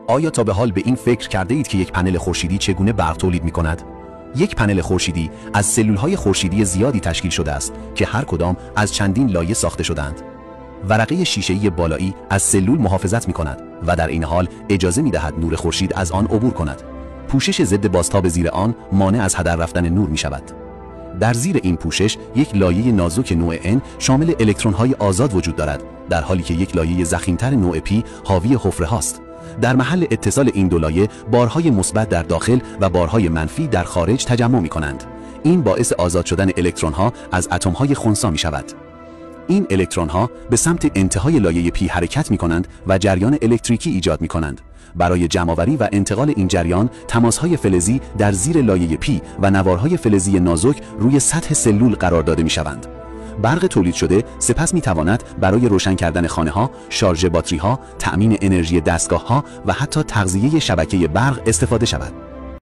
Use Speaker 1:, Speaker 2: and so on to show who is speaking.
Speaker 1: آیا تا به حال به این فکر کرده اید که یک پنل خورشیدی چگونه برق تولید می کند؟ یک پنل خورشیدی از سلولهای خورشیدی زیادی تشکیل شده است که هر کدام از چندین لایه ساخته شده‌اند. ورقه شیشه‌ای بالایی از سلول محافظت می کند و در این حال اجازه می دهد نور خورشید از آن عبور کند. پوشش ضد بازتاب زیر آن مانع از هدر رفتن نور می شود. در زیر این پوشش یک لایه نازک نوع N شامل الکترون‌های آزاد وجود دارد، در حالی که یک لایه ضخیم‌تر نوع P حاوی حفره هاست. در محل اتصال این دو لایه بارهای مثبت در داخل و بارهای منفی در خارج تجمع می کنند. این باعث آزاد شدن الکترون‌ها از اتم‌های خنثی می شود. این الکترون‌ها به سمت انتهای لایه P حرکت می کنند و جریان الکتریکی ایجاد می کنند. برای جمع‌آوری و انتقال این جریان، تماس‌های فلزی در زیر لایه P و نوارهای فلزی نازک روی سطح سلول قرار داده می شوند. برق تولید شده سپس می تواند برای روشن کردن خانه‌ها، شارژ باتری‌ها، تأمین انرژی دستگاه‌ها و حتی تغذیه شبکه برق استفاده شود.